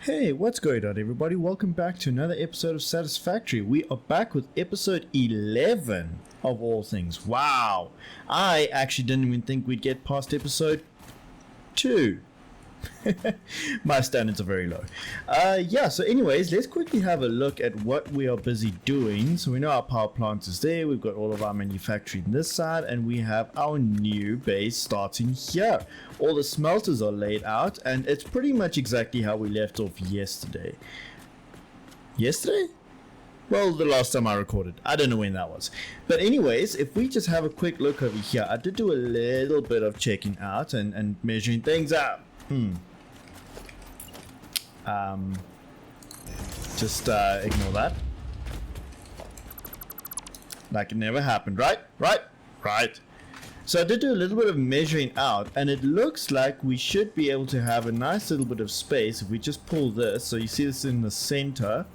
Hey, what's going on everybody? Welcome back to another episode of Satisfactory. We are back with episode 11 of all things. Wow! I actually didn't even think we'd get past episode 2. My standards are very low. So anyways, let's quickly have a look at what we are busy doing. So we know our power plant is there, we've got all of our manufacturing this side, and we have our new base starting here. All the smelters are laid out, and it's pretty much exactly how we left off yesterday. Yesterday? Well, the last time I recorded. I don't know when that was. But anyways, if we just have a quick look over here, I did do a little bit of checking out and measuring things out. Just ignore that. Like it never happened, right? Right. So I did do a little bit of measuring out, and it looks like we should be able to have a nice little bit of space if we just pull this. So you see this in the center.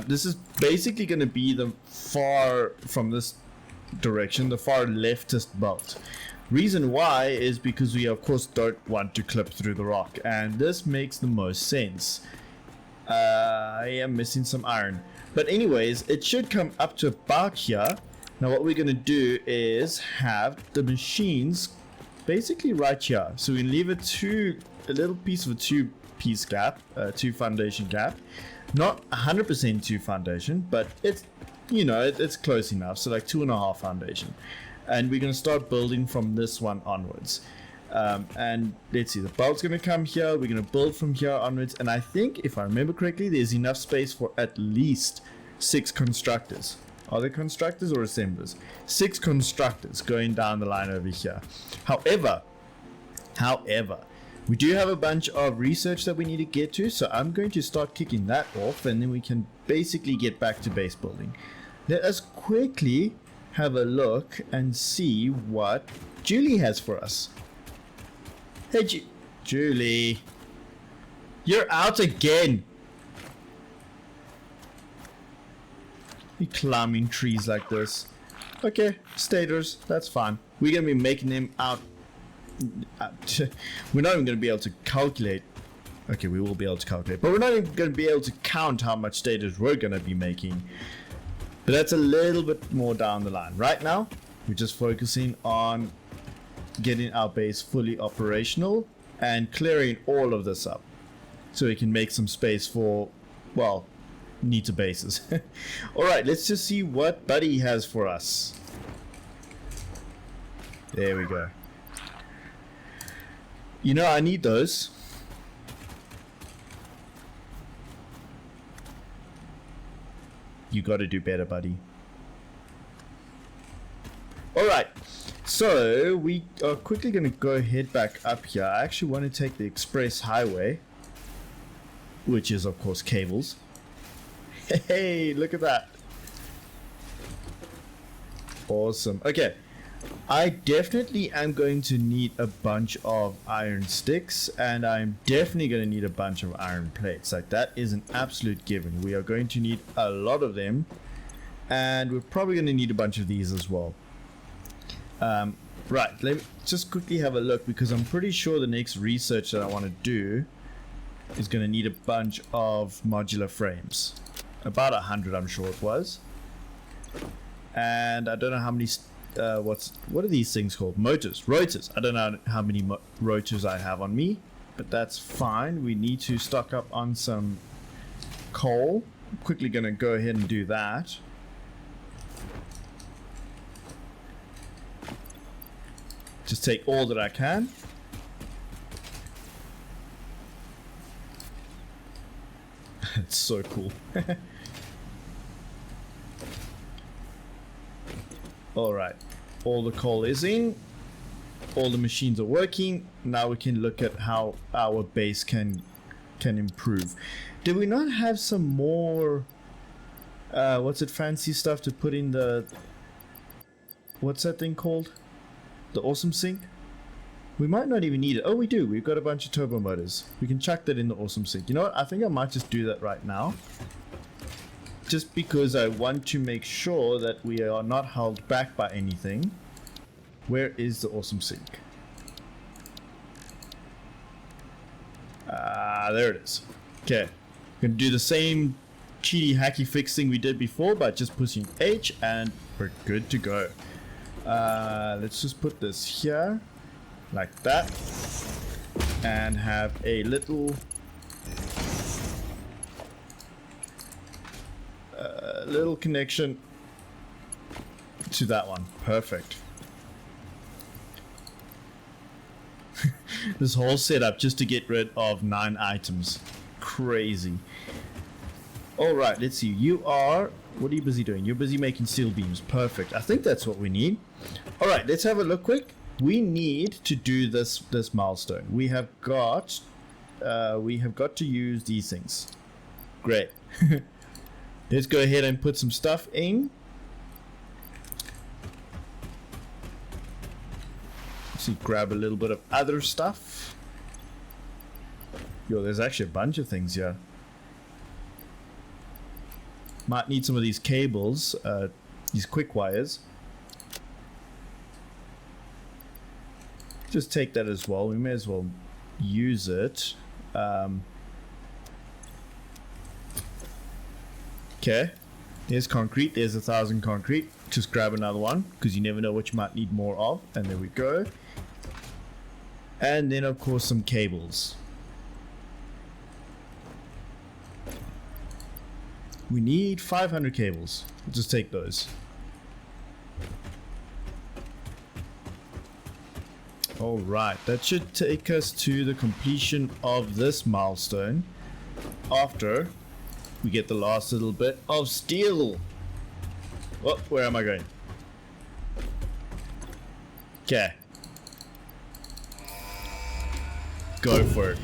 This is basically going to be the far from this direction, the far leftist belt. Reason why is because we of course don't want to clip through the rock, and this makes the most sense. I am missing some iron, but anyways, it should come up to about here. Now what we're going to do is have the machines basically right here, so we can leave it to a little piece of a two-piece gap, two foundation gap, not 100% two foundation, but it's, you know, it's close enough, so like 2.5 foundation. And we're going to start building from this one onwards. And let's see, the belt's going to come here. We're going to build from here onwards. And I think, if I remember correctly, there's enough space for at least 6 constructors. Are they constructors or assemblers? 6 constructors going down the line over here. However, we do have a bunch of research that we need to get to. So I'm going to start kicking that off, and then we can basically get back to base building. Let us quickly have a look and see what Julie has for us. Hey Julie, you're out again. You climbing trees like this. Okay, stators, that's fine. We're gonna be making them out. We're not even gonna be able to calculate. Okay, we will be able to calculate, but we're not even gonna be able to count how much stators we're gonna be making. But that's a little bit more down the line. Right now, we're just focusing on getting our base fully operational and clearing all of this up so we can make some space for, well, neater bases. Alright, let's just see what Buddy has for us. There we go. You know, I need those. You gotta do better, buddy. Alright, so we are quickly gonna go head back up here. I actually want to take the express highway, which is of course cables. Hey, look at that. Awesome. Okay, I definitely am going to need a bunch of iron sticks, and I'm definitely going to need a bunch of iron plates. Like, that is an absolute given. We are going to need a lot of them, and we're probably going to need a bunch of these as well. Right, let me just quickly have a look, because I'm pretty sure the next research that I want to do is going to need a bunch of modular frames. About 100, I'm sure it was. And I don't know how many what are these things called? Rotors. I don't know how many rotors I have on me, but that's fine. We need to stock up on some coal. I'm quickly going to go ahead and do that. Just take all that I can. It's so cool. Alright, all the coal is in, all the machines are working. Now we can look at how our base can improve. Did we not have some more what's it, fancy stuff to put in the, what's that thing called, the awesome sink? We might not even need it. Oh, we do. We've got a bunch of turbo motors. We can chuck that in the awesome sink. You know what, I think I might just do that right now, just because I want to make sure that we are not held back by anything. Where is the awesome sink? There it is. Okay, gonna do the same cheaty hacky fix thing we did before, but just pushing H and we're good to go. Let's just put this here like that and have a little connection to that one. Perfect. This whole setup just to get rid of 9 items. Crazy. Alright, let's see. What are you busy doing? You're busy making steel beams. Perfect. I think that's what we need. Alright, let's have a look quick. We need to do this milestone. We have got to use these things. Great. Let's go ahead and put some stuff in. See, grab a little bit of other stuff. Yo, there's actually a bunch of things here. Might need some of these cables, these quick wires. Just take that as well. We may as well use it. Okay, there's concrete. There's 1,000 concrete. Just grab another one because you never know what you might need more of. And there we go. And then of course some cables. We need 500 cables. We'll just take those. Alright, that should take us to the completion of this milestone after we get the last little bit of steel. Oh, where am I going? Okay. Go for it.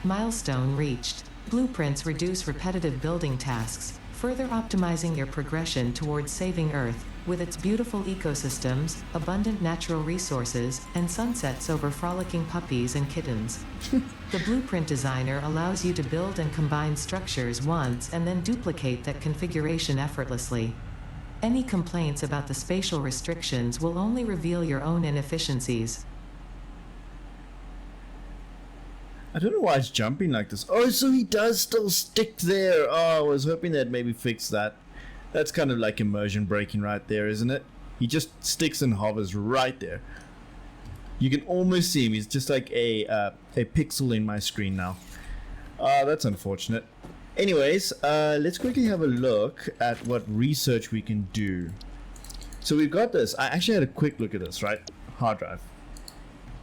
Milestone reached. Blueprints reduce repetitive building tasks, further optimizing your progression towards saving Earth, with its beautiful ecosystems, abundant natural resources, and sunsets over frolicking puppies and kittens. The blueprint designer allows you to build and combine structures once and then duplicate that configuration effortlessly. Any complaints about the spatial restrictions will only reveal your own inefficiencies. I don't know why it's jumping like this. Oh, so he does still stick there. Oh, I was hoping they'd maybe fix that. That's kind of like immersion breaking right there, isn't it? He just sticks and hovers right there. You can almost see him. He's just like a pixel in my screen now. That's unfortunate. Anyways, let's quickly have a look at what research we can do. So we've got this. I actually had a quick look at this, right? Hard drive.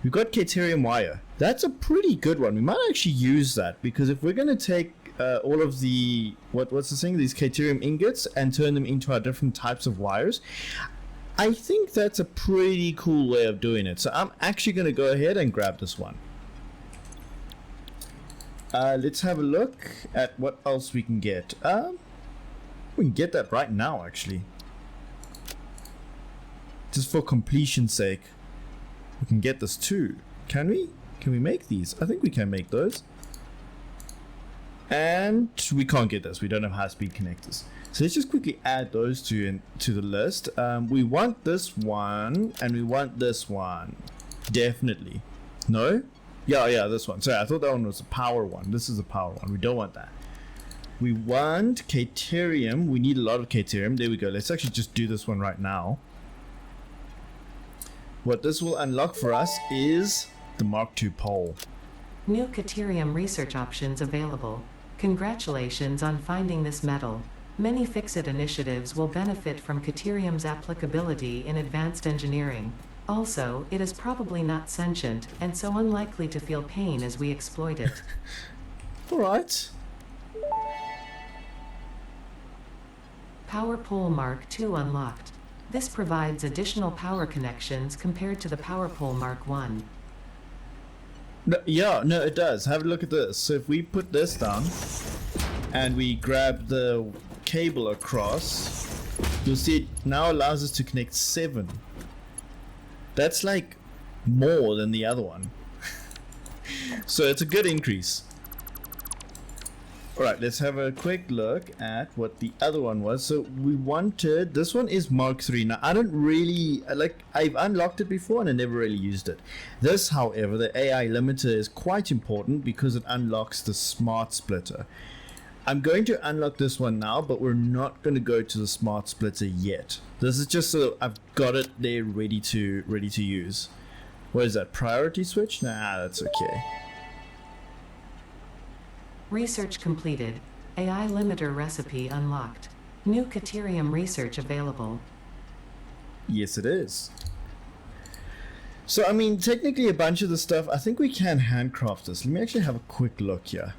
We've got Caterium wire. That's a pretty good one. We might actually use that because if we're going to take all of the what's the thing, these Caterium ingots and turn them into our different types of wires, I think that's a pretty cool way of doing it. So I'm actually going to go ahead and grab this one. Let's have a look at what else we can get. We can get that right now, actually. Just for completion's sake. We can get this too. Can we? Can we make these? I think we can make those. And we can't get this. We don't have high-speed connectors. So let's just quickly add those two to the list. We want this one and we want this one. Definitely. No? Yeah, this one. Sorry, I thought that one was a power one. This is a power one. We don't want that. We want Caterium. We need a lot of Caterium. There we go. Let's actually just do this one right now. What this will unlock for us is the Mark II pole. New Caterium research options available. Congratulations on finding this metal. Many Fix-It initiatives will benefit from Caterium's applicability in advanced engineering. Also, it is probably not sentient, and so unlikely to feel pain as we exploit it. Alright. Power Pole Mark II unlocked. This provides additional power connections compared to the Power Pole Mark I. No, it does. Have a look at this. So if we put this down and we grab the cable across, you'll see it now allows us to connect 7. That's like more than the other one. So it's a good increase. Alright, let's have a quick look at what the other one was. So we wanted, this one is Mark III. Now I don't really, I've unlocked it before and I never really used it. This, however, the AI limiter is quite important because it unlocks the smart splitter. I'm going to unlock this one now, but we're not going to go to the smart splitter yet. This is just so I've got it there ready to use. What is that, priority switch? Nah, that's okay. Research completed. AI limiter recipe unlocked. New Caterium research available. Yes, it is. So, I mean, technically a bunch of the stuff, I think we can handcraft this. Let me actually have a quick look here.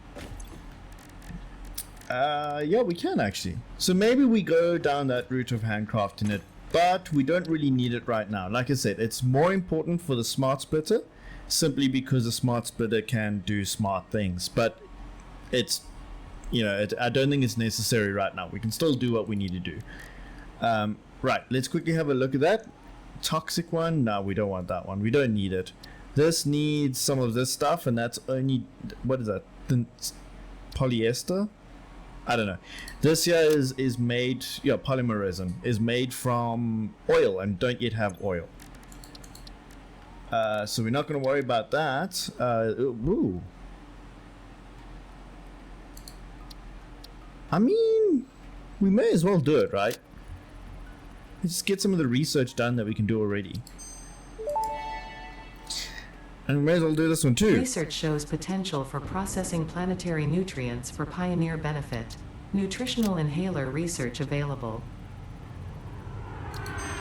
Yeah, we can actually. So maybe we go down that route of handcrafting it, but we don't really need it right now. Like I said, it's more important for the smart splitter, simply because the smart splitter can do smart things, but it's, you know, I don't think it's necessary right now. We can still do what we need to do. Right, let's quickly have a look at that. Toxic one, no, we don't want that one. We don't need it. This needs some of this stuff, and that's only, what is that? The polyester? I don't know. This here is made, yeah, polymer resin is made from oil and don't yet have oil. So we're not going to worry about that. Ooh. I mean, we may as well do it, right? Let's get some of the research done that we can do already. And we may as well do this one too. Research shows potential for processing planetary nutrients for pioneer benefit. Nutritional inhaler research available.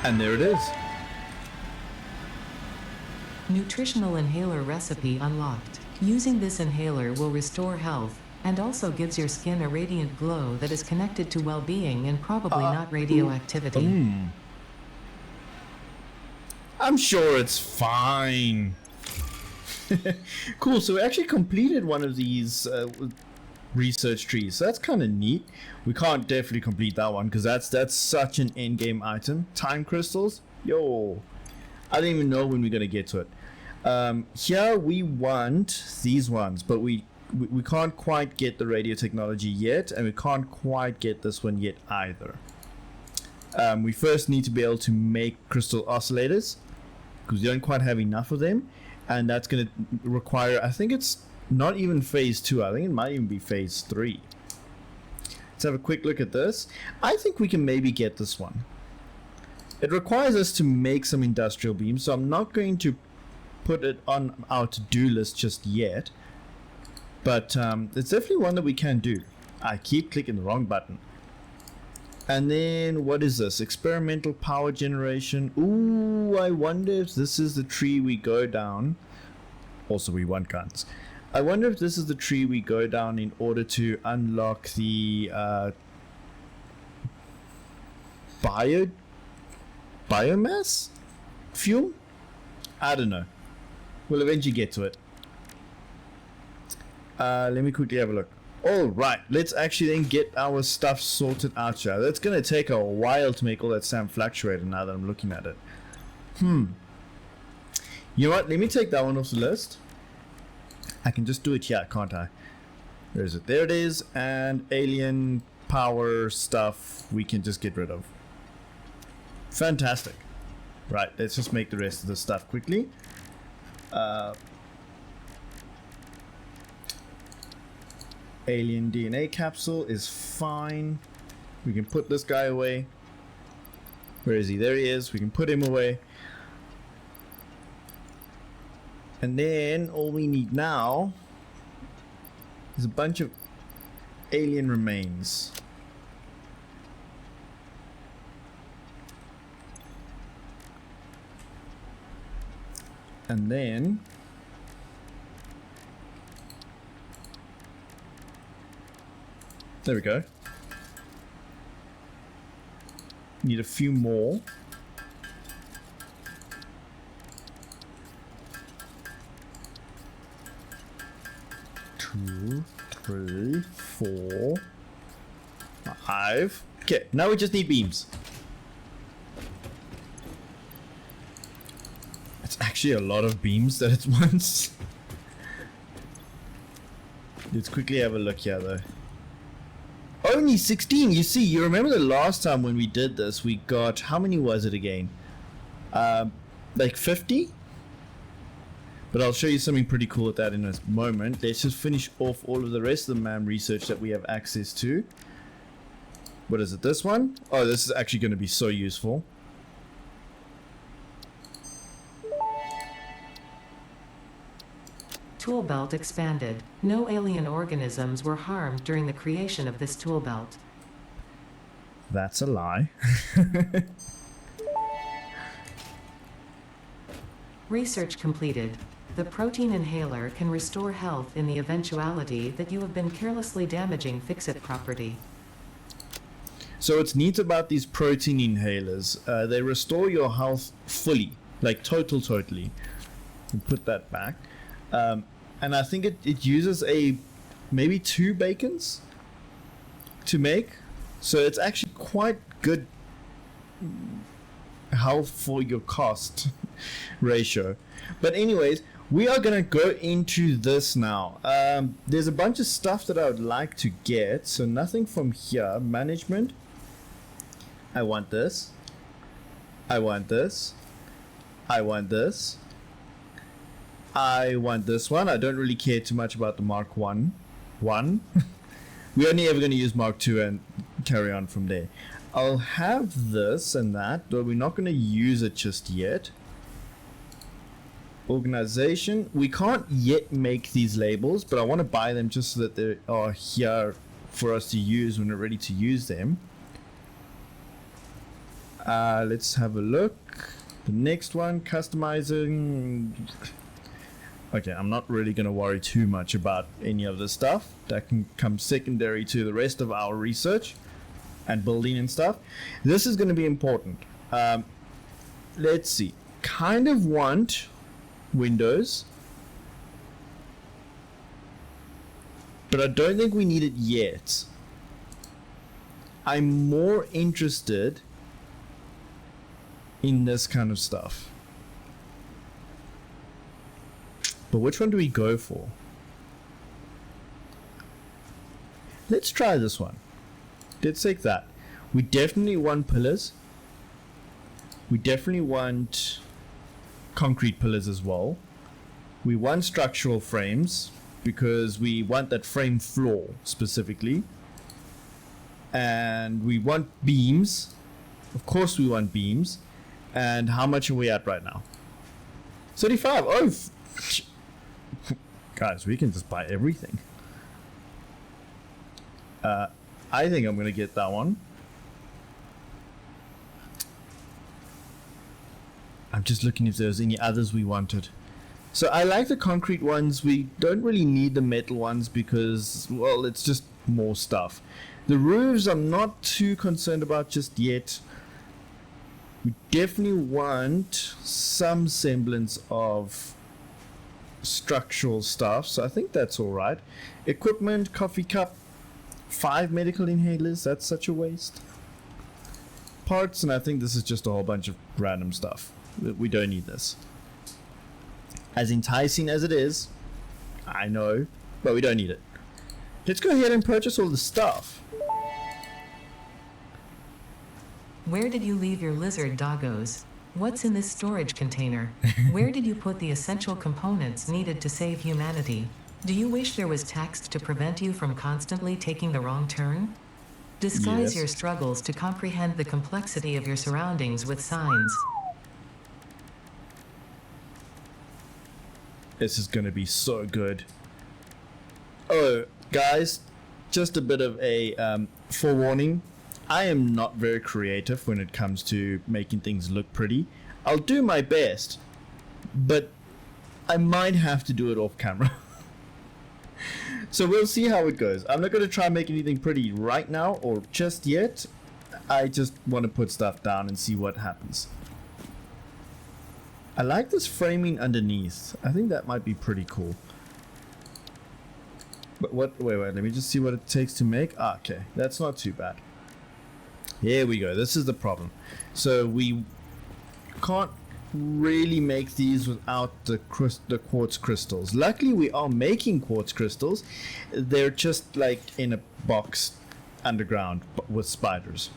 And there it is. Nutritional inhaler recipe unlocked. Using this inhaler will restore health, and also gives your skin a radiant glow that is connected to well-being and probably not radioactivity. I'm sure it's fine. Cool, so we actually completed one of these research trees, so that's kind of neat. We can't definitely complete that one because that's such an end game item. Time crystals, yo, I don't even know when we're gonna get to it. Here we want these ones, but we can't quite get the radio technology yet, and we can't quite get this one yet either. We first need to be able to make crystal oscillators because we don't quite have enough of them, and that's going to require, I think it's not even phase 2, I think it might even be phase 3. Let's have a quick look at this. I think we can maybe get this one. It requires us to make some industrial beams, so I'm not going to put it on our to-do list just yet. But it's definitely one that we can do. I keep clicking the wrong button. And then what is this? Experimental power generation. Ooh, I wonder if this is the tree we go down. Also, we want guns. I wonder if this is the tree we go down in order to unlock the biomass fuel? I don't know. We'll eventually get to it. Let me quickly have a look. Alright, let's actually then get our stuff sorted out here. That's going to take a while to make all that sand fluctuator now that I'm looking at it. You know what? Let me take that one off the list. I can just do it here, can't I? Where is it? There it is. And alien power stuff we can just get rid of. Fantastic. Right, let's just make the rest of the stuff quickly. Alien DNA capsule is fine. We can put this guy away. Where is he? There he is. We can put him away. And then all we need now is a bunch of alien remains. And then there we go. Need a few more. Two, three, 4, 5. Okay, now we just need beams. It's actually a lot of beams that at once. Let's quickly have a look here though. only 16. You see, you remember the last time when we did this, we got, how many was it again? Like 50? But I'll show you something pretty cool with that in a moment. Let's just finish off all of the rest of the MAM research that we have access to. What is it, this one? Oh, this is actually going to be so useful. Tool belt expanded. No alien organisms were harmed during the creation of this tool belt. That's a lie. Research completed. The protein inhaler can restore health in the eventuality that you have been carelessly damaging fix-it property. So what's neat about these protein inhalers, they restore your health fully, like totally. We'll put that back. And I think it uses maybe 2 bacons to make. So it's actually quite good health for your cost ratio. But anyways, we are going to go into this now. There's a bunch of stuff that I would like to get. So nothing from here. Management. I want this. I want this. I want this. I want this one. I don't really care too much about the Mark 1. We're only ever going to use Mark 2 and carry on from there. I'll have this and that, though we're not going to use it just yet. Organization. We can't yet make these labels, but I want to buy them just so that they are here for us to use when we're ready to use them. Let's have a look. The next one, customizing. Okay, I'm not really going to worry too much about any of this stuff. That can come secondary to the rest of our research and building and stuff. This is going to be important. Let's see. Kind of want windows, but I don't think we need it yet. I'm more interested in this kind of stuff. But which one do we go for? Let's try this one. Let's take that. We definitely want pillars. We definitely want concrete pillars as well. We want structural frames because we want that frame floor specifically. And we want beams. Of course we want beams. And how much are we at right now? 35. Oh, guys, we can just buy everything. I think I'm going to get that one. I'm just looking if there's any others we wanted. So I like the concrete ones. We don't really need the metal ones because, well, it's just more stuff. The roofs I'm not too concerned about just yet. We definitely want some semblance of structural stuff, so I think that's all right. Equipment, coffee cup, 5 medical inhalers. That's such a waste. Parts, and I think this is just a whole bunch of random stuff. We don't need this. As enticing as it is, I know, but we don't need it. Let's go ahead and purchase all the stuff. Where did you leave your lizard doggos? What's in this storage container? Where did you put the essential components needed to save humanity? Do you wish there was text to prevent you from constantly taking the wrong turn? Disguise Yes. your struggles to comprehend the complexity of your surroundings with signs. This is going to be so good. Oh, guys, just a bit of a forewarning. I am not very creative when it comes to making things look pretty. I'll do my best, but I might have to do it off camera. So we'll see how it goes. I'm not going to try and make anything pretty right now or just yet. I just want to put stuff down and see what happens. I like this framing underneath. I think that might be pretty cool. But wait, let me just see what it takes to make. Ah, okay, that's not too bad. Here we go. This is the problem. So we can't really make these without the quartz crystals. Luckily, we are making quartz crystals. They're just like in a box underground with spiders.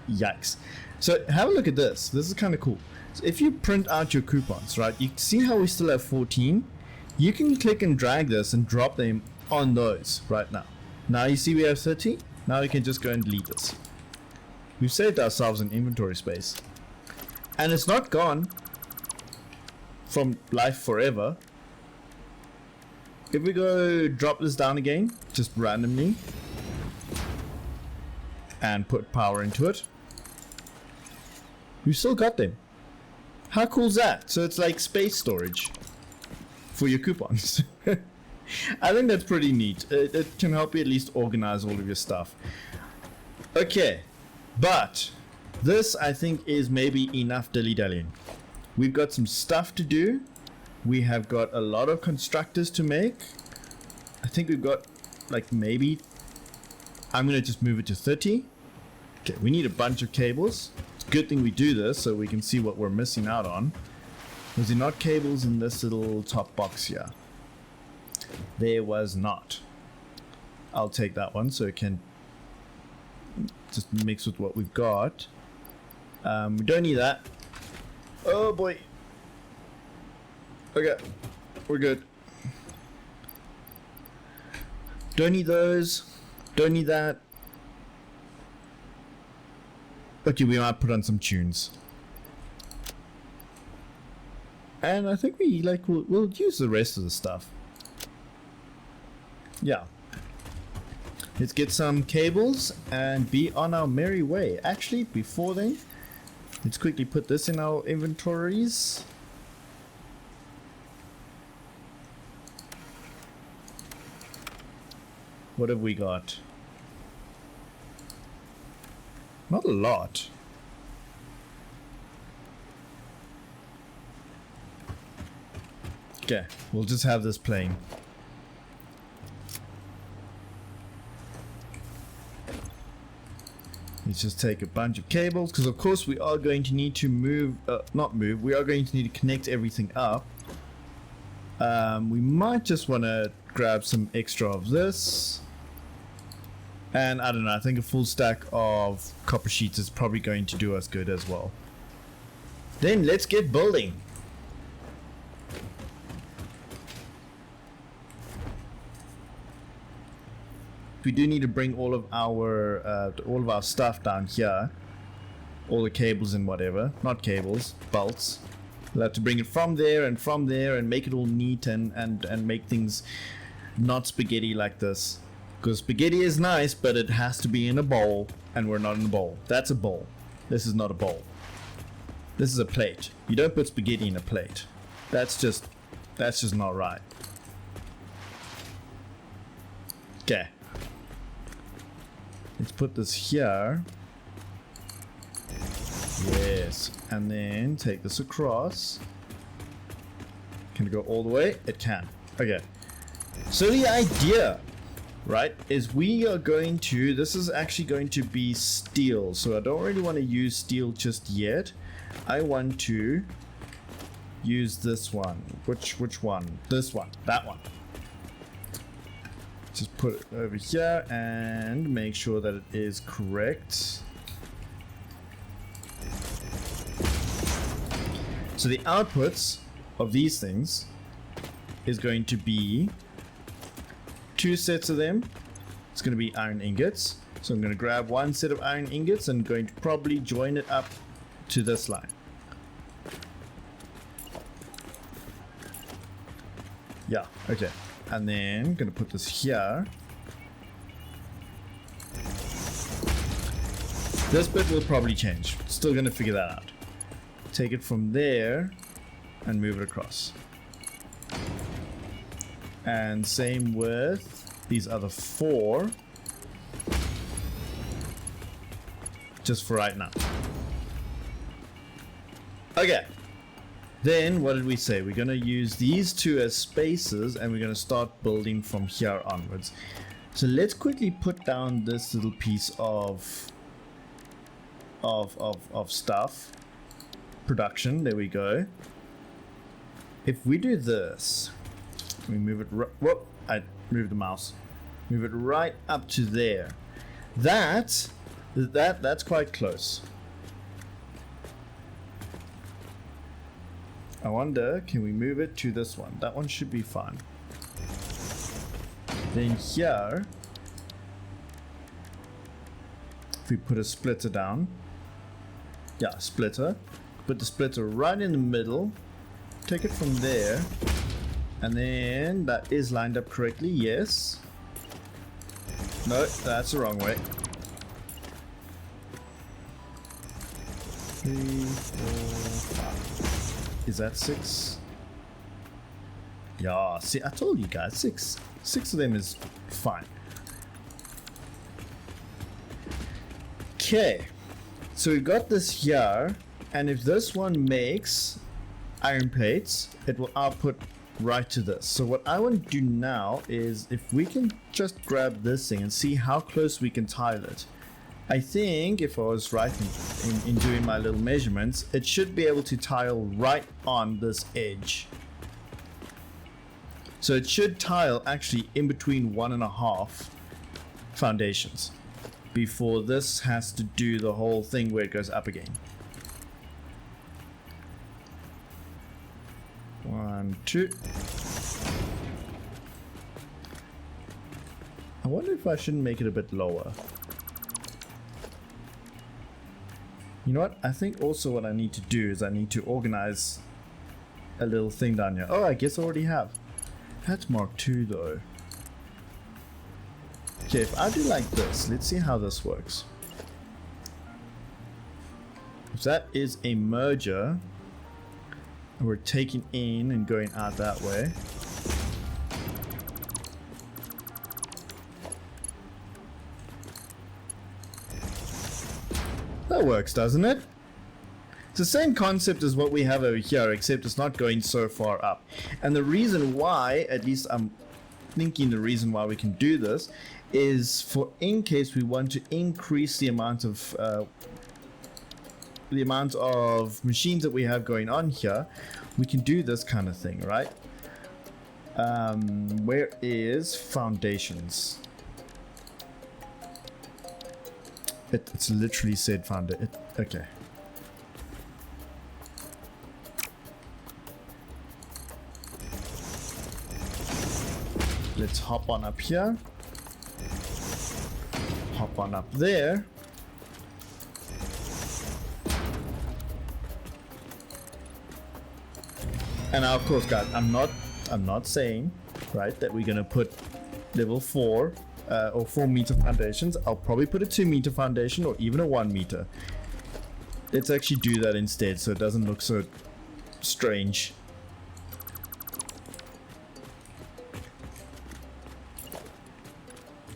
Yikes. So have a look at this. This is kind of cool. So if you print out your coupons, right, you see how we still have 14? You can click and drag this and drop them on those right now. Now you see we have 30. Now we can just go and delete this. We've saved ourselves an inventory space. And it's not gone from life forever. If we go drop this down again, just randomly, and put power into it, we've still got them. How cool is that? So it's like space storage for your coupons. I think that's pretty neat. It can help you at least organize all of your stuff. Okay, but this I think is maybe enough dilly-dallying. We've got some stuff to do. We have got a lot of constructors to make. I think we've got like maybe, I'm gonna just move it to 30. Okay, we need a bunch of cables. It's a good thing we do this so we can see what we're missing out on. Was there not cables in this little top box here? There was not. I'll take that one so it can just mix with what we've got. We don't need that. Oh boy. Okay, we're good. Don't need those. Don't need that. Okay, we might put on some tunes. And I think we like we'll use the rest of the stuff. Yeah. Let's get some cables and be on our merry way. Actually, before then, let's quickly put this in our inventories. What have we got? Not a lot. Okay, we'll just have this playing. Let's just take a bunch of cables, because of course we are going to need to move, we are going to need to connect everything up. We might just want to grab some extra of this. And I don't know, I think a full stack of copper sheets is probably going to do us good as well. Then let's get building. We do need to bring all of our stuff down here. All the cables and whatever. Not cables, bolts. We'll have to bring it from there and make it all neat and make things not spaghetti like this. Because spaghetti is nice, but it has to be in a bowl, and we're not in a bowl. That's a bowl. This is not a bowl. This is a plate. You don't put spaghetti in a plate. That's just not right. Okay. Let's put this here. Yes. And then take this across. Can it go all the way? It can. Okay. So the idea, right, is we are going to, this is actually going to be steel, so I don't really want to use steel just yet. I want to use this one. Which one? This one. That one. Just put it over here and make sure that it is correct. So the outputs of these things is going to be 2 sets of them. It's going to be iron ingots. So I'm going to grab 1 set of iron ingots and going to probably join it up to this line. Yeah, okay. And then I'm going to put this here. This bit will probably change. Still going to figure that out. Take it from there and move it across. And same with these other 4. Just for right now. Okay. Then what did we say? We're going to use these 2 as spaces, and we're going to start building from here onwards. So let's quickly put down this little piece of stuff. Production. There we go. If we do this, we move it. Whoop! I moved the mouse. Move it right up to there. That's quite close. I wonder, can we move it to this one? That one should be fine. Then here, if we put a splitter down, yeah, splitter, put the splitter right in the middle, take it from there, and then that is lined up correctly, yes. No, that's the wrong way. 3, 4, 5. Is that 6? Yeah, see, I told you guys, 6. 6 of them is fine. Okay, so we got this here, and if this one makes iron plates, it will output right to this. So what I want to do now is, if we can just grab this thing and see how close we can tile it. I think if I was right in doing my little measurements, it should be able to tile right on this edge. So it should tile actually in between 1.5 foundations before this has to do the whole thing where it goes up again. 1, 2. I wonder if I shouldn't make it a bit lower. You know what? I think also what I need to do is I need to organize a little thing down here. Oh, I guess I already have. That's Mark 2 though. Okay, if I do like this, let's see how this works. If that is a merger, and we're taking in and going out that way. That works, doesn't it? It's the same concept as what we have over here, except it's not going so far up. And the reason why, at least I'm thinking the reason why we can do this, is for in case we want to increase the amount of machines that we have going on here, we can do this kind of thing, right? Where is foundations? It's literally said foundation. Okay. Let's hop on up here. Hop on up there. And now, of course, guys, I'm not saying, right, that we're gonna put level 4 or 4 meter foundations. I'll probably put a 2 meter foundation or even a 1 meter. Let's actually do that instead so it doesn't look so strange.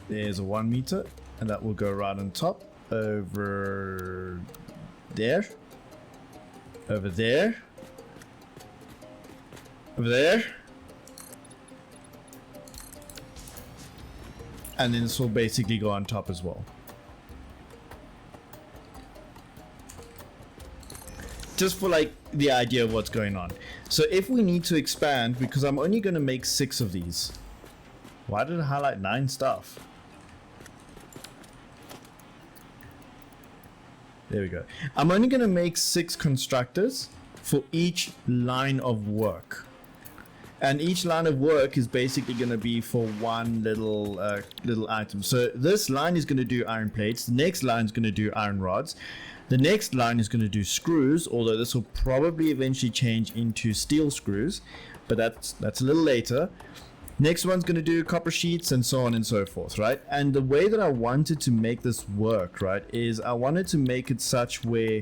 There's a 1 meter, and that will go right on top, over there, over there, over there, and then this will basically go on top as well. Just for like the idea of what's going on. So if we need to expand, because I'm only going to make 6 of these. Why did I highlight 9 stuff? There we go. I'm only going to make 6 constructors for each line of work. And each line of work is basically going to be for one little item. So this line is going to do iron plates. The next line is going to do iron rods. The next line is going to do screws, although this will probably eventually change into steel screws. But that's a little later. Next one's going to do copper sheets and so on and so forth, right? And the way that I wanted to make this work, right, is I wanted to make it such where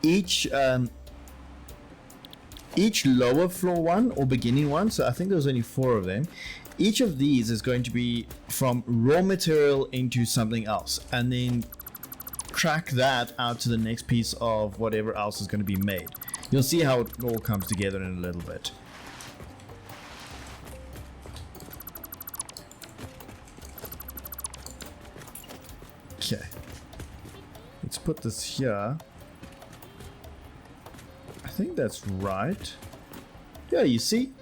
each lower floor one or beginning one, so I think there was only 4 of them, each of these is going to be from raw material into something else, and then track that out to the next piece of whatever else is going to be made. You'll see how it all comes together in a little bit. Okay, let's put this here. I think that's right. Yeah, you see?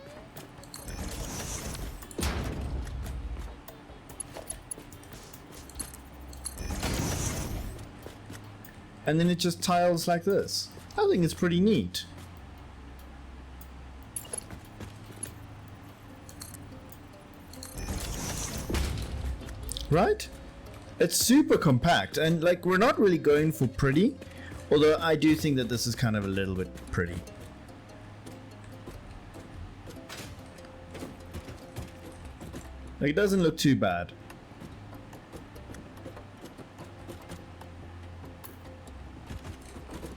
and then it just tiles like this. I think it's pretty neat. Right? It's super compact, and like we're not really going for pretty, although I do think that this is kind of a little bit pretty. Like, it doesn't look too bad.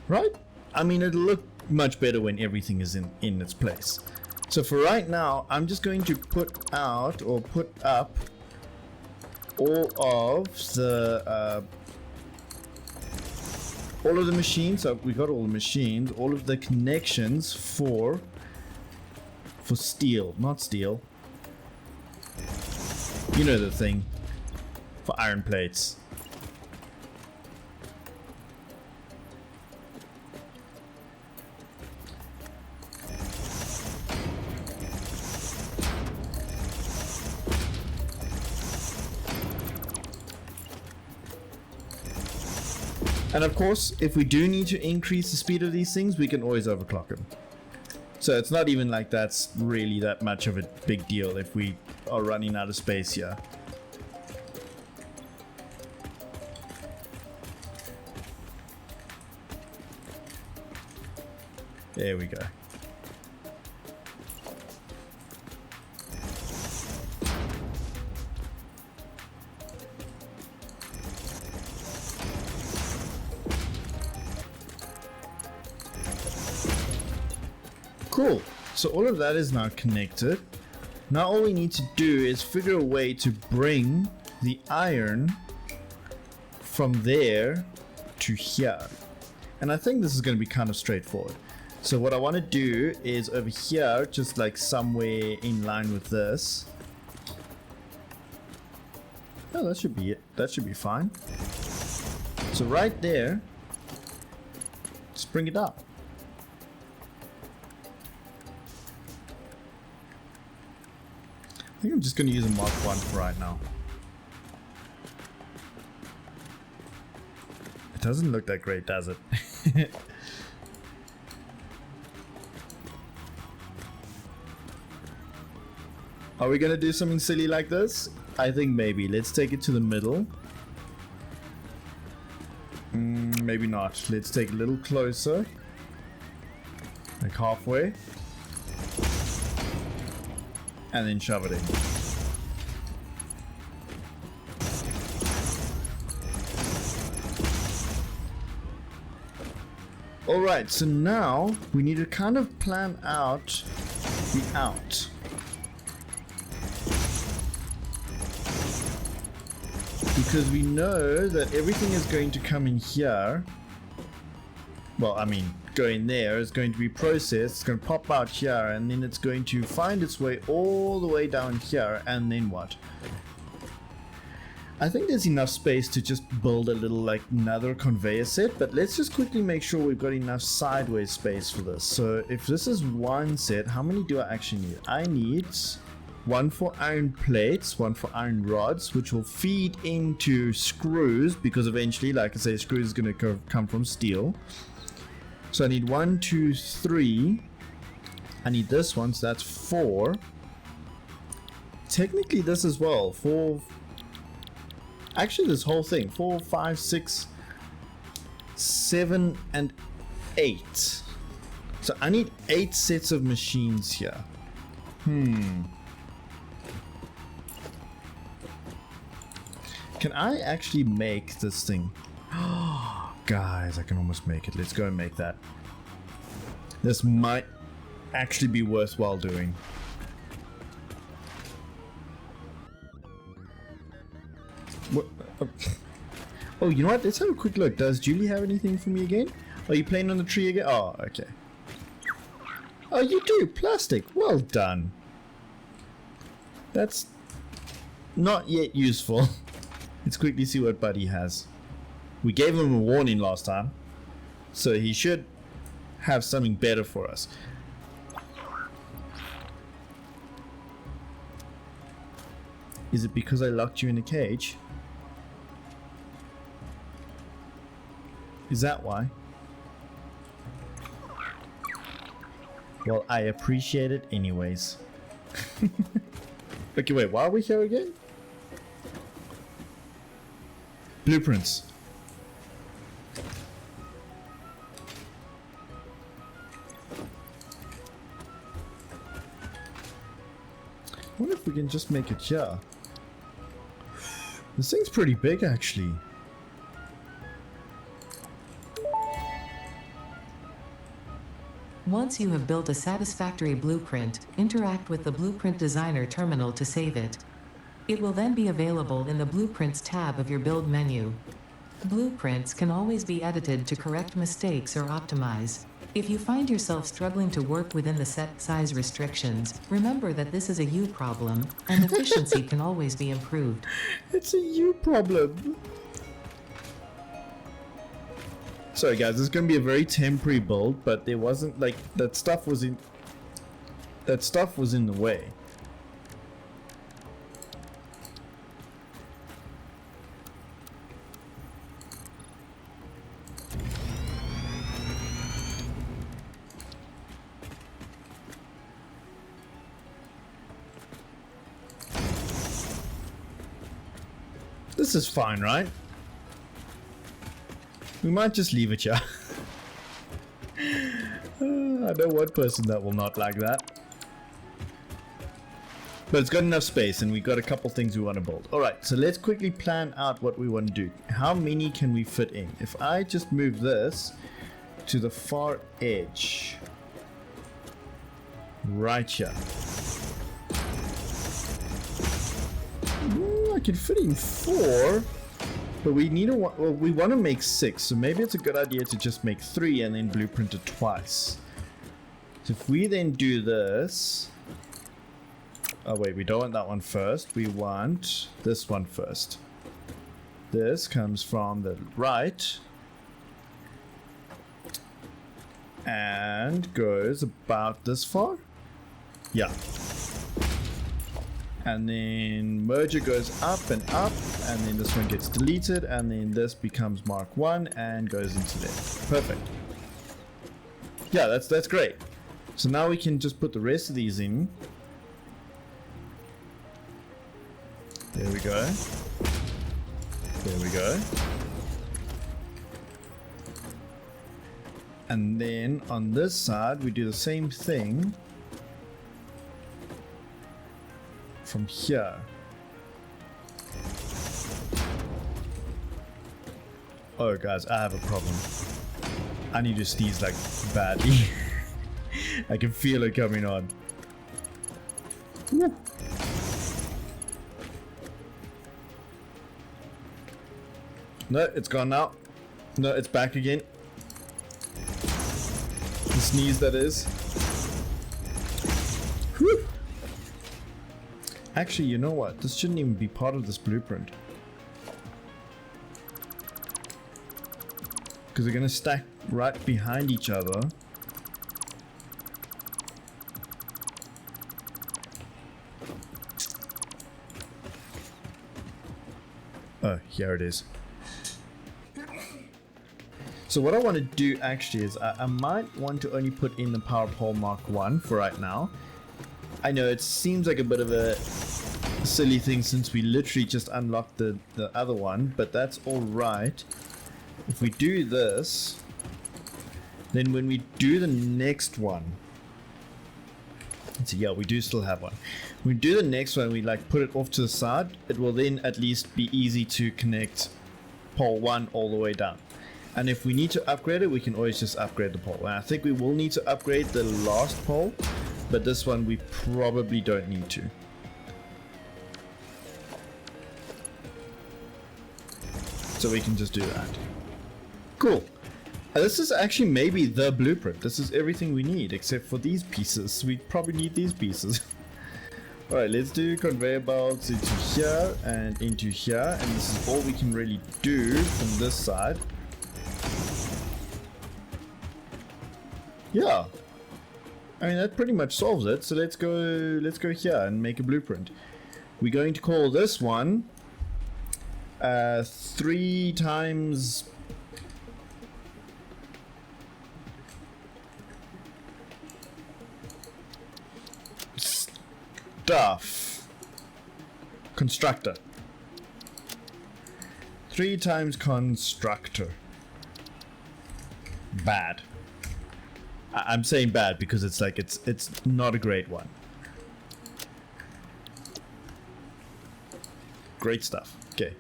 Right? I mean, it'll look much better when everything is in its place. So for right now, I'm just going to put out or put up all of the machines. So we got all the machines, all of the connections for steel, not steel. You know the thing, for iron plates. And of course, if we do need to increase the speed of these things, we can always overclock them. So it's not even like that's really that much of a big deal if we are running out of space here. There we go. Cool. So all of that is now connected. Now all we need to do is figure a way to bring the iron from there to here. And I think this is going to be kind of straightforward. So what I want to do is over here, just like somewhere in line with this. Oh, that should be it. That should be fine. So right there, just bring it up. I think I'm just going to use a Mark 1 for right now. It doesn't look that great, does it? Are we going to do something silly like this? I think maybe. Let's take it to the middle. Maybe not. Let's take it a little closer. Like halfway. And then shove it in. Alright, so now we need to kind of plan out the out. Because we know that everything is going to come in here. Well, I mean, go in there, is going to be processed, it's going to pop out here, and then it's going to find its way all the way down here, and then what? I think there's enough space to just build a little, like, another conveyor set, but let's just quickly make sure we've got enough sideways space for this. So if this is one set, how many do I actually need? I need one for iron plates, one for iron rods, which will feed into screws, because eventually, like I say, screws is going to come from steel. So I need 1, 2, 3. I need this one, so that's 4. Technically this as well, 4. Actually this whole thing, 4, 5, 6, 7, and 8. So I need 8 sets of machines here. Can I actually make this thing? Guys, I can almost make it. Let's go and make that. This might actually be worthwhile doing. What? Oh, you know what? Let's have a quick look. Does Julie have anything for me again? Are you playing on the tree again? Oh, okay. Oh, you do? Plastic. Well done. That's not yet useful. Let's quickly see what Buddy has. We gave him a warning last time, so he should have something better for us. Is it because I locked you in a cage? Is that why? Well, I appreciate it anyways. Okay, wait, why are we here again? Blueprints. I wonder if we can just make it here. This thing's pretty big, actually. Once you have built a satisfactory blueprint, interact with the Blueprint Designer terminal to save it. It will then be available in the Blueprints tab of your build menu. Blueprints can always be edited to correct mistakes or optimize. If you find yourself struggling to work within the set size restrictions, remember that this is a you problem, and efficiency can always be improved. It's a you problem. Sorry guys, this is gonna be a very temporary build, but there wasn't like that stuff was in the way. This is fine, right? We might just leave it here. I know one person that will not like that. But it's got enough space and we got a couple things we want to build. Alright, so let's quickly plan out what we want to do. How many can we fit in? If I just move this to the far edge. Right here. I can fit in 4. But we need we want to make 6, so maybe it's a good idea to just make 3 and then blueprint it twice. So if we then do this... Oh wait, we don't want that one first. We want this one first. This comes from the right. And goes about this far. Yeah. And then merger goes up, and then this one gets deleted, and then this becomes mark 1 and goes into there. Perfect. Yeah, that's great. So now we can just put the rest of these in. There we go. There we go. And then on this side we do the same thing. From here. Oh guys, I have a problem. I need to sneeze like badly. I can feel it coming on. Woo. No, it's gone now. No, it's back again. The sneeze, that is. Whew. Actually, you know what? This shouldn't even be part of this blueprint. Because they're going to stack right behind each other. Oh, here it is. So what I want to do actually is I might want to only put in the power pole mark 1 for right now. I know it seems like a bit of a silly thing since we literally just unlocked the other one, but that's alright. If we do this, then when we do the next one, so yeah, we do still have one. When we do the next one, we like put it off to the side. It will then at least be easy to connect pole 1 all the way down. And if we need to upgrade it, we can always just upgrade the pole. And I think we will need to upgrade the last pole, but this one we probably don't need to. So we can just do that. Cool. This is actually maybe the blueprint. This is everything we need except for these pieces. We probably need these pieces. Alright, let's do conveyor belts into here and into here. And this is all we can really do from this side. Yeah. I mean, that pretty much solves it. So let's go here and make a blueprint. We're going to call this one 3 times stuff. Constructor. 3 times constructor. Bad. I'm saying bad because it's like it's not a great one. Great stuff. Okay.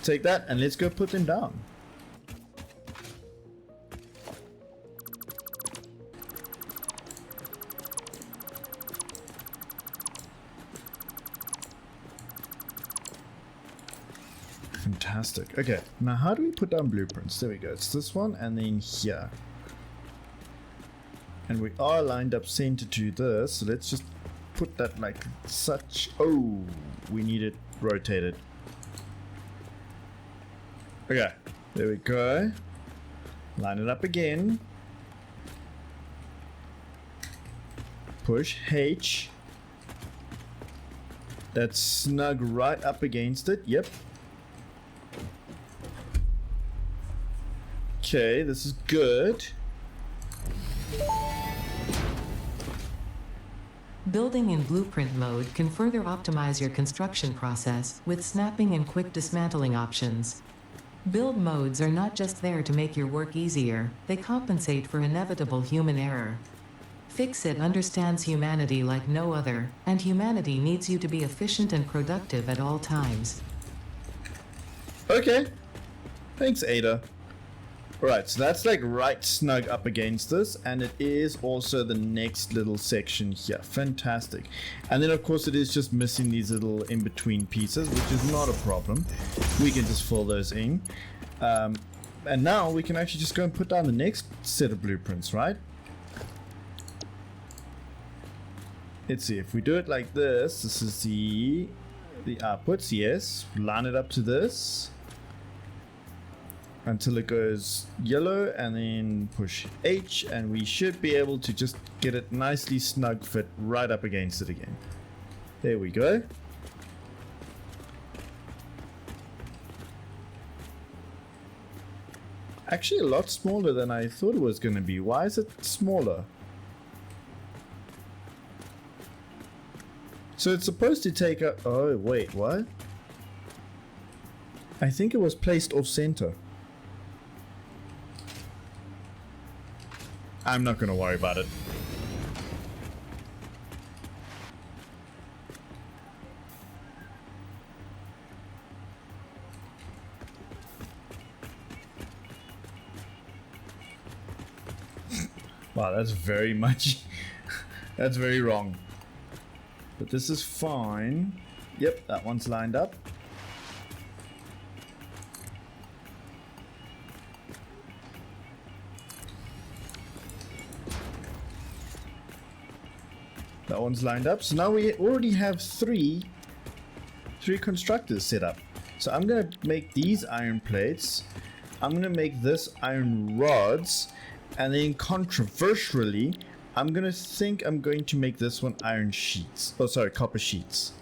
Take that and let's go put them down. Fantastic. Okay, now how do we put down blueprints? There we go. It's this one and then here. And we are lined up center to this, so let's just put that like such. Oh, we need it rotated. Okay, there we go. Line it up again. Push H. That's snug right up against it. Yep. Okay, this is good. Building in blueprint mode can further optimize your construction process with snapping and quick dismantling options. Build modes are not just there to make your work easier, they compensate for inevitable human error. Fix-It understands humanity like no other, and humanity needs you to be efficient and productive at all times. Okay. Thanks, Ada. Alright, so that's like right snug up against this, and it is also the next little section here. Fantastic. And then of course it is just missing these little in-between pieces, which is not a problem. We can just fill those in. And now we can actually just go and put down the next set of blueprints, right? Let's see, if we do it like this, this is the outputs, yes. Line it up to this. Until it goes yellow, and then push H, and we should be able to just get it nicely snug fit right up against it again. There we go. Actually a lot smaller than I thought it was going to be. Why is it smaller? So it's supposed to take a... Oh wait, what? I think it was placed off center. I'm not going to worry about it. Wow, that's very much... that's very wrong. But this is fine. Yep, that one's lined up. That one's lined up. So now we already have three constructors set up. So I'm gonna make these iron plates. I'm gonna make this iron rods, and then controversially, I'm going to make this one iron sheets. Oh, sorry, copper sheets.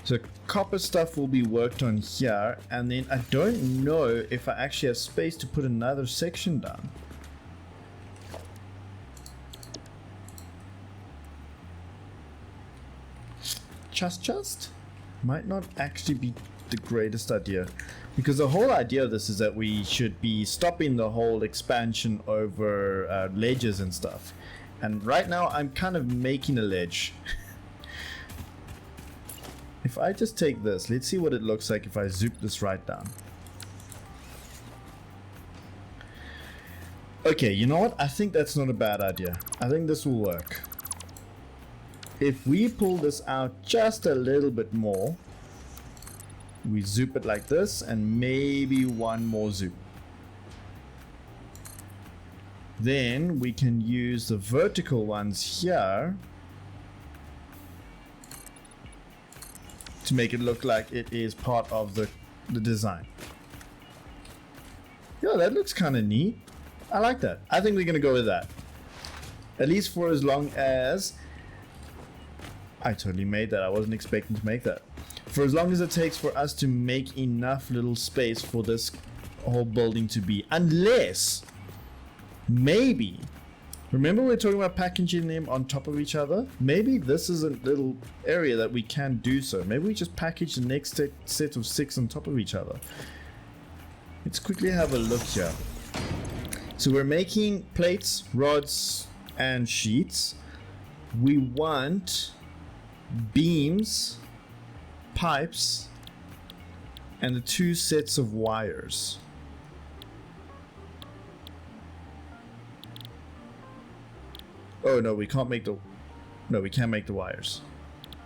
So copper stuff will be worked on here, and then I don't know if I actually have space to put another section down. Just might not actually be the greatest idea, because the whole idea of this is that we should be stopping the whole expansion over ledges and stuff, and right now I'm kind of making a ledge. If I just take this, let's see what it looks like if I zoom this right down. Okay, you know what, I think that's not a bad idea. I think this will work. If we pull this out just a little bit more, we zoom it like this, and maybe one more zoom. Then we can use the vertical ones here to make it look like it is part of the design. Yeah, that looks kind of neat. I like that. I think we're going to go with that. At least for as long as... I totally made that. I wasn't expecting to make that. For as long as it takes for us to make enough little space for this whole building to be. Unless, maybe, Remember we were talking about packaging them on top of each other? Maybe this is a little area that we can do so. Maybe we just package the next set of 6 on top of each other. Let's quickly have a look here. So we're making plates, rods, and sheets. We want beams, pipes, and the 2 sets of wires. Oh no, we can't make the... No, we can't make the wires.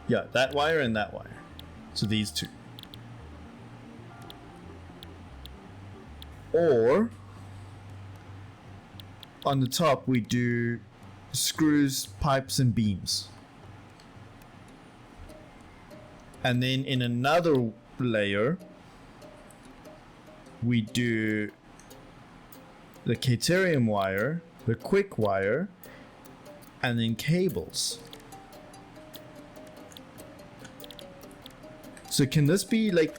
Yeah, that wire and that wire. So these 2. Or on the top we do screws, pipes, and beams. And then in another layer we do the Caterium wire, the quick wire, and then cables. So can this be like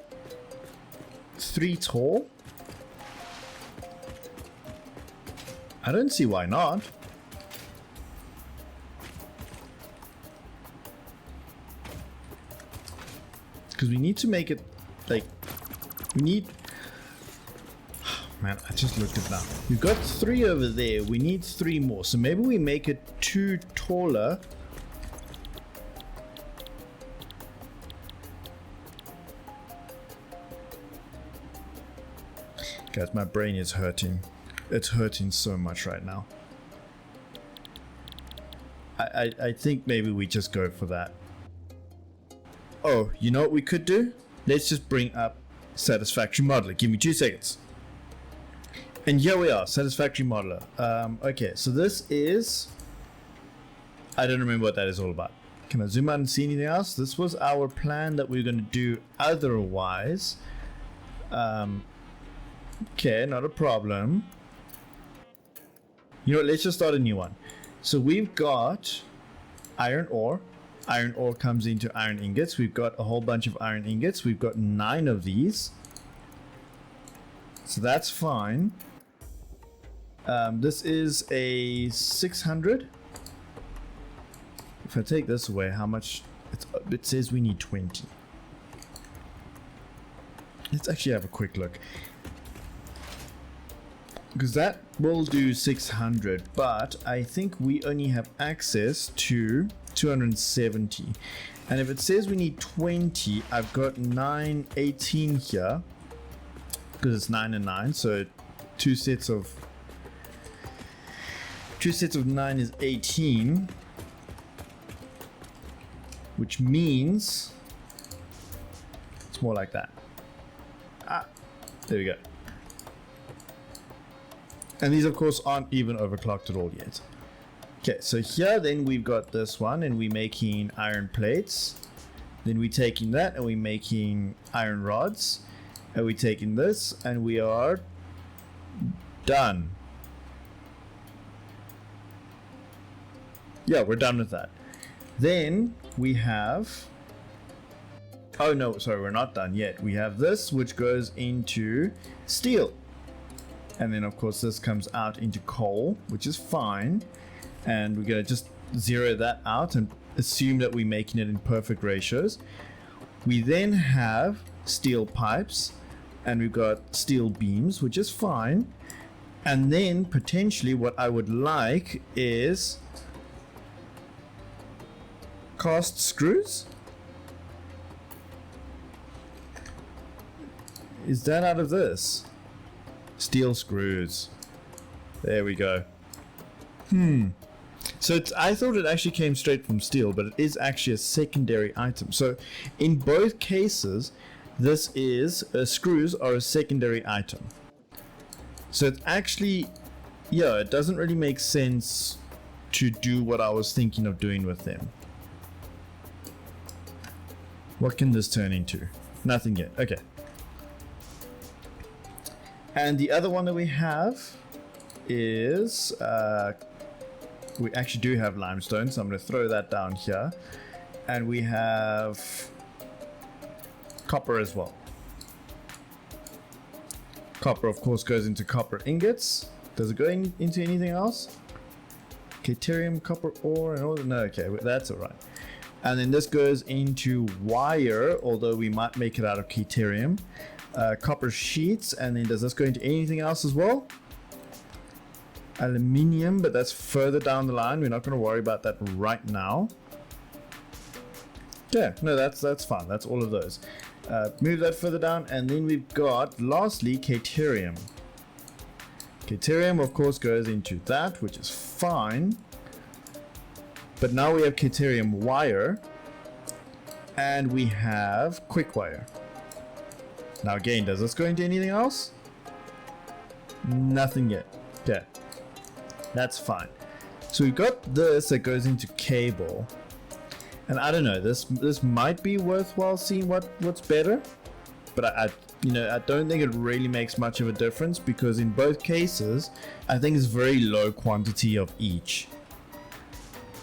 3 tall? I don't see why not. Because we need to make it like, we need, man, I just looked it now. We've got 3 over there. We need 3 more. So maybe we make it 2 taller. Guys, my brain is hurting. It's hurting so much right now. I think maybe we just go for that. Oh, you know what we could do? Let's just bring up Satisfactory Modeler. Give me 2 seconds. And here we are, Satisfactory Modeler. Okay, so this is... I don't remember what that is all about. Can I zoom out and see anything else? This was our plan that we were going to do otherwise. Okay, not a problem. You know what, let's just start a new one. So we've got iron ore. Iron ore comes into iron ingots. We've got a whole bunch of iron ingots. We've got 9 of these. So that's fine. This is a 600. If I take this away, how much? It says we need 20. Let's actually have a quick look. Because that will do 600, but I think we only have access to 270. And if it says we need 20, I've got 9, 18 here. Because it's 9 and 9, so 2 sets of 9 is 18. Which means it's more like that. Ah, there we go. And these of course aren't even overclocked at all yet. Okay, so here then we've got this one and we're making iron plates. Then we're taking that and we're making iron rods. And we're taking this and we are done. Yeah, we're done with that. Then we have... Oh no, sorry, we're not done yet. We have this which goes into steel. And then of course this comes out into coal, which is fine. And we're going to just zero that out and assume that we're making it in perfect ratios. We then have steel pipes and we've got steel beams, which is fine. And then potentially what I would like is cast screws. Is that out of this? Steel screws. There we go. So I thought it actually came straight from steel, but it is actually a secondary item. So in both cases, this is screws are a secondary item. So it's actually, yeah, it doesn't really make sense to do what I was thinking of doing with them. What can this turn into? Nothing yet. Okay. And the other one that we have is, we actually do have limestone, so I'm going to throw that down here. And we have copper as well. Copper, of course, goes into copper ingots. Does it go into anything else? Caterium, copper ore, and all. No, okay, that's all right. And then this goes into wire, although we might make it out of caterium. Copper sheets, and then does this go into anything else as well? Aluminium, but that's further down the line. We're not going to worry about that right now. Yeah, no, that's fine. That's all of those. Move that further down, and then we've got, lastly, caterium. Caterium, of course, goes into that, which is fine. But now we have caterium wire, and we have quick wire. Now again, does this go into anything else? Nothing yet. Okay, that's fine. So we've got this that goes into cable, and I don't know. This might be worthwhile seeing what's better, but I don't think it really makes much of a difference, because in both cases, I think it's very low quantity of each.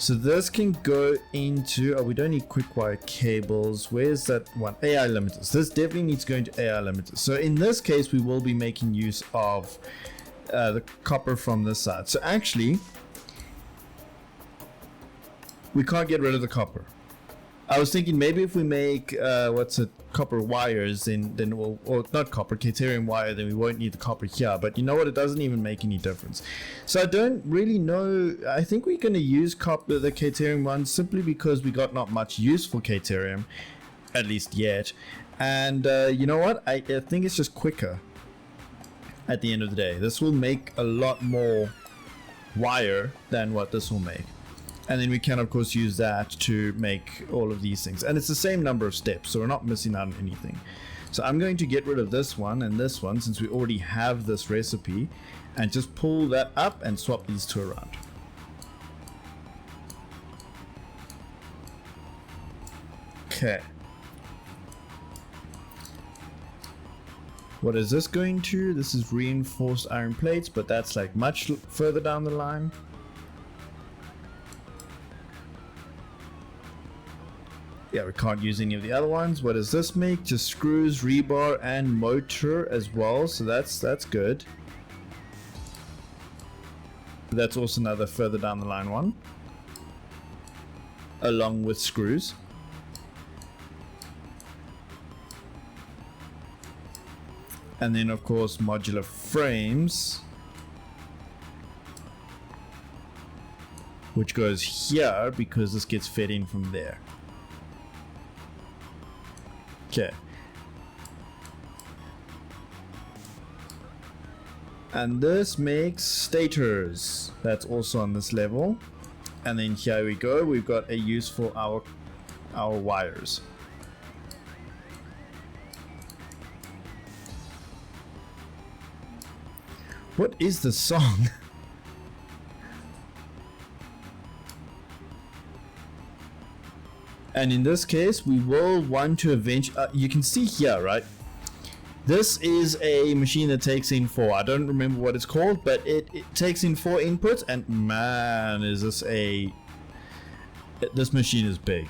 So this can go into, we don't need quick wire cables. Where's that one? AI limiters. This definitely needs to go into AI limiters. So in this case, we will be making use of the copper from this side. So actually, we can't get rid of the copper. I was thinking maybe if we make copper wires, then we'll, or not copper, caterium wire, then we won't need the copper here. But you know what? It doesn't even make any difference. So I don't really know. I think we're going to use copper, the caterium one, simply because we got not much use for caterium, at least yet. And you know what? I think it's just quicker. At the end of the day, this will make a lot more wire than what this will make. And then we can, of course, use that to make all of these things. And it's the same number of steps, so we're not missing out on anything. So I'm going to get rid of this one and this one, since we already have this recipe, and just pull that up and swap these two around. Okay. What is this going to? This is reinforced iron plates, but that's like much further down the line. Yeah, we can't use any of the other ones. What does this make? Just screws, rebar, and motor as well. So that's good. That's also another further down the line one, along with screws. And then, of course, modular frames, which goes here because this gets fed in from there. Okay. And this makes stators. That's also on this level. And then here we go. We've got a use for our wires. What is the song? And in this case, we will want to eventually, you can see here, right? This is a machine that takes in 4. I don't remember what it's called, but it takes in 4 inputs, and man, is this this machine is big.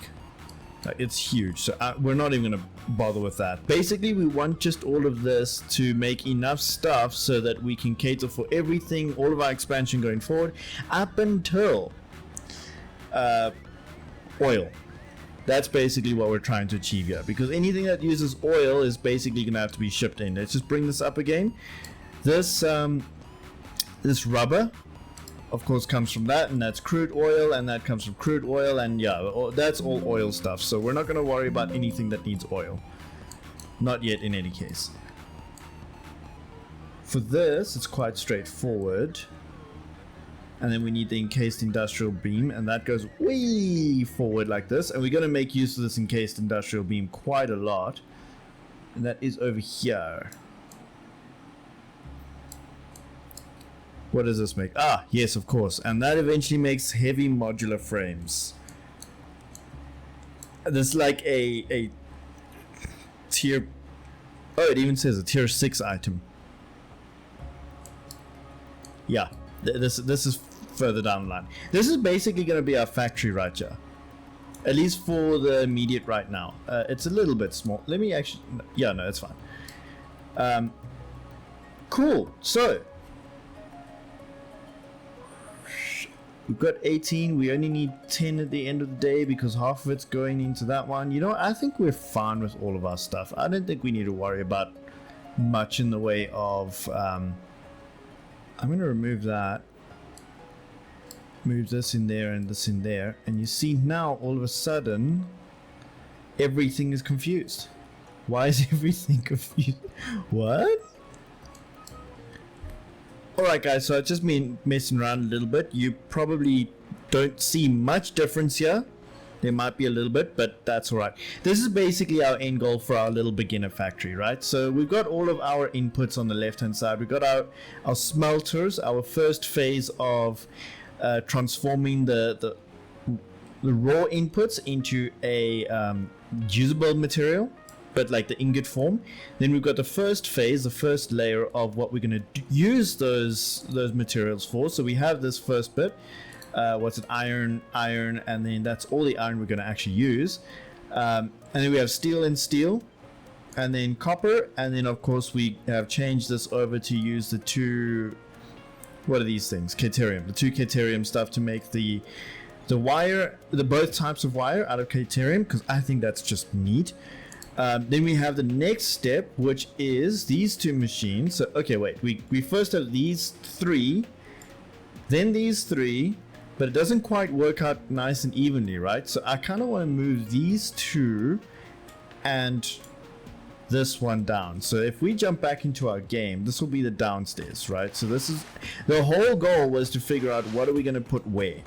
It's huge, so we're not even going to bother with that. Basically, we want just all of this to make enough stuff so that we can cater for everything, all of our expansion going forward, up until oil. That's basically what we're trying to achieve here, because anything that uses oil is basically going to have to be shipped in. Let's just bring this up again. This rubber, of course, comes from that, and that's crude oil, and that comes from crude oil, and yeah, that's all oil stuff. So we're not going to worry about anything that needs oil. Not yet, in any case. For this, it's quite straightforward. And then we need the encased industrial beam, and that goes way forward like this. And we're going to make use of this encased industrial beam quite a lot. And that is over here. What does this make? Ah, yes, of course. And that eventually makes heavy modular frames. This is like a tier... Oh, it even says a tier 6 item. Yeah, this is further down the line. This is basically going to be our factory right here. At least for the immediate right now. It's a little bit small. Let me actually... Yeah, no, it's fine. Cool. So... We've got 18. We only need 10 at the end of the day because half of it's going into that one. You know, I think we're fine with all of our stuff. I don't think we need to worry about much in the way of... I'm going to remove that. Move this in there and this in there. And you see now, all of a sudden, everything is confused. Why is everything confused? What? Alright guys, so I've just been messing around a little bit. You probably don't see much difference here. There might be a little bit, but that's alright. This is basically our end goal for our little beginner factory, right? So we've got all of our inputs on the left hand side. We've got our smelters, our first phase of transforming the raw inputs into a usable material, but like the ingot form. Then we've got the first phase, the first layer of what we're going to use those materials for. So we have this first bit, what's it, iron, and then that's all the iron we're going to actually use. And then we have steel, and then copper, and then of course we have changed this over to use the two, what are these things, Caterium, the two Caterium stuff to make the wire, the both types of wire out of Caterium, because I think that's just neat. Then we have the next step, which is these two machines. So, okay, wait, we first have these three, then these three, but it doesn't quite work out nice and evenly, right? So I kind of want to move these two and this one down. So if we jump back into our game, this will be the downstairs, right? So this is, the whole goal was to figure out what are we going to put where.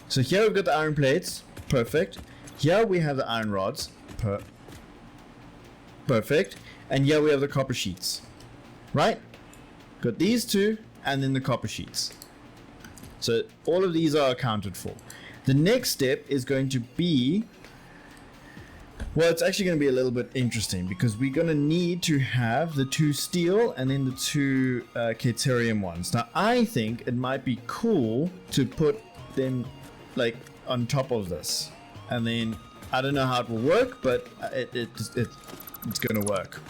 So here we've got the iron plates, perfect. Here we have the iron rods, perfect. And here we have the copper sheets, right? Got these two and then the copper sheets. So all of these are accounted for. The next step is going to be, well, it's actually going to be a little bit interesting because we're going to need to have the two steel and then the two Caterium ones. Now I think it might be cool to put them like on top of this, and then I don't know how it will work, but it's gonna work.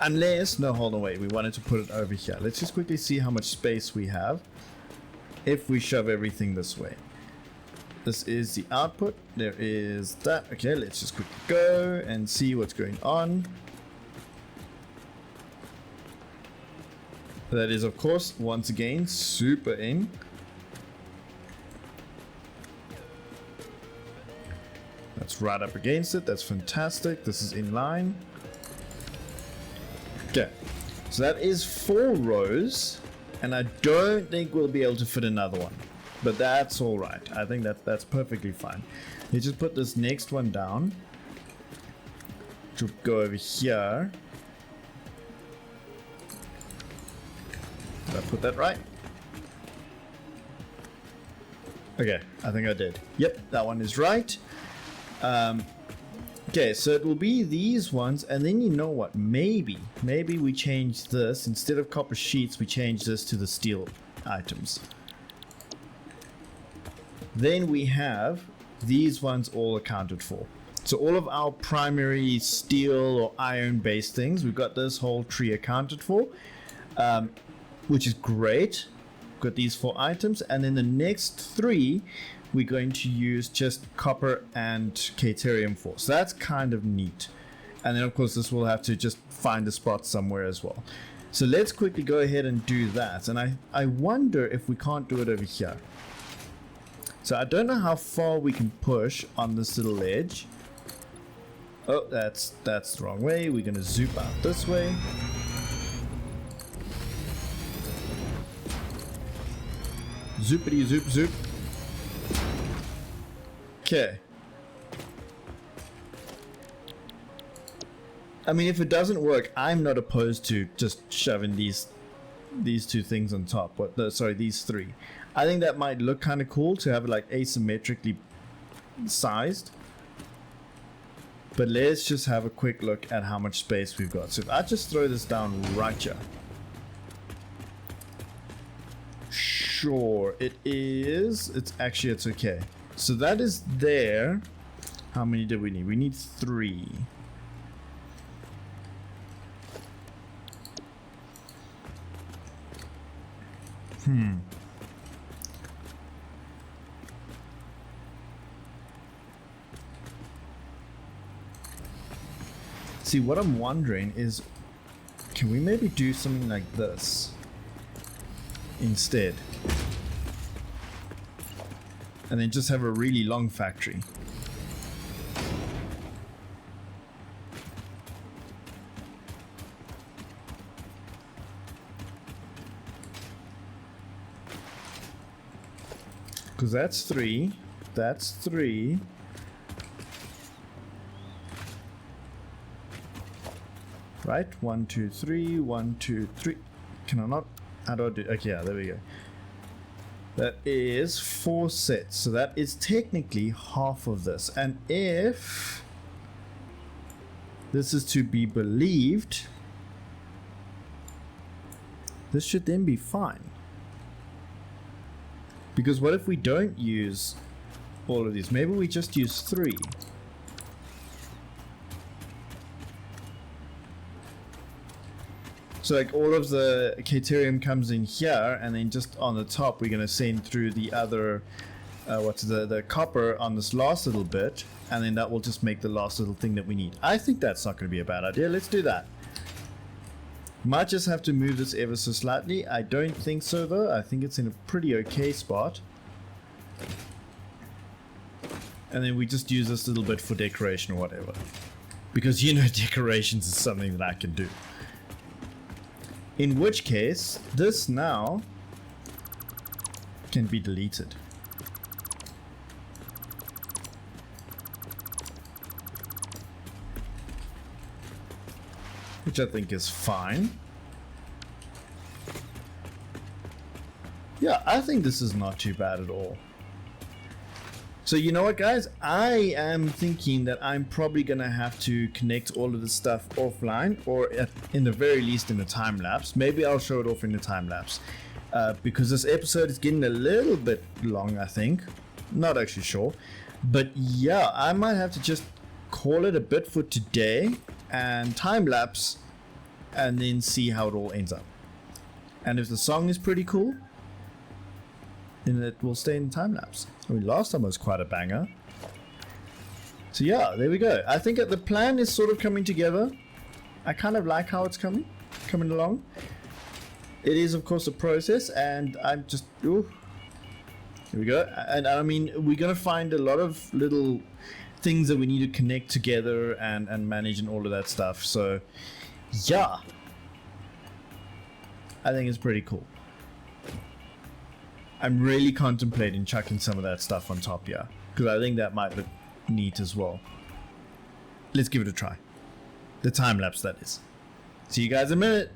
Unless, no, hold on, wait, we wanted to put it over here. Let's just quickly see how much space we have if we shove everything this way. This is the output, there is that. Okay, let's just quickly go and see what's going on. That is, of course, once again, super in. That's right up against it, that's fantastic, this is in line. Okay, so that is 4 rows, and I don't think we'll be able to fit another one, but that's all right. I think that's perfectly fine. Let's just put this next one down to go over here. Did I put that right? Okay, I think I did. Yep, that one is right. Okay, so it will be these ones, and then you know what, maybe we change this, instead of copper sheets we change this to the steel items. Then we have these ones all accounted for. So all of our primary steel or iron based things, we've got this whole tree accounted for, which is great. We've got these 4 items, and then the next 3 we're going to use just copper and Caterium for. So that's kind of neat. And then of course this will have to just find a spot somewhere as well. So let's quickly go ahead and do that. And I wonder if we can't do it over here. So I don't know how far we can push on this little edge. Oh, that's the wrong way. We're gonna zoom out this way. Zoopity zoop zoop. Okay. I mean, if it doesn't work, I'm not opposed to just shoving these 2 things on top. Sorry, these 3. I think that might look kind of cool to have it like asymmetrically sized. But let's just have a quick look at how much space we've got. So if I just throw this down right here. Sure, it is. It's okay. So that is there. How many do we need? We need 3. See, what I'm wondering is, can we maybe do something like this instead? And then just have a really long factory. Because that's 3. That's 3. Right? 1, 2, 3. 1, 2, 3. Can I not? How do I do? Okay, yeah, there we go. That is 4 sets. So that is technically half of this. And if this is to be believed, this should then be fine. Because what if we don't use all of these? Maybe we just use 3. So like all of the Caterium comes in here, and then just on the top we're going to send through the other, what's the copper on this last little bit, and then that will just make the last little thing that we need. I think that's not going to be a bad idea. Let's do that. Might just have to move this ever so slightly. I don't think so though. I think it's in a pretty okay spot. And then we just use this little bit for decoration or whatever. Because you know decorations is something that I can do. In which case, this now can be deleted. Which I think is fine. Yeah, I think this is not too bad at all. So you know what, guys? I am thinking that I'm probably going to have to connect all of this stuff offline, or in the very least in the time lapse. Maybe I'll show it off in the time lapse. Because this episode is getting a little bit long, I think. Not actually sure. But yeah, I might have to just call it a bit for today and time lapse, and then see how it all ends up. And if the song is pretty cool, then it will stay in time lapse. I mean, last time was quite a banger. So yeah, there we go. I think that the plan is sort of coming together. I kind of like how it's coming along. It is of course a process, and I'm just, ooh, here we go. And I mean, we're gonna find a lot of little things that we need to connect together and manage and all of that stuff. So yeah, I think it's pretty cool. I'm really contemplating chucking some of that stuff on top here, because I think that might look neat as well. Let's give it a try. The time lapse, that is. See you guys in a minute.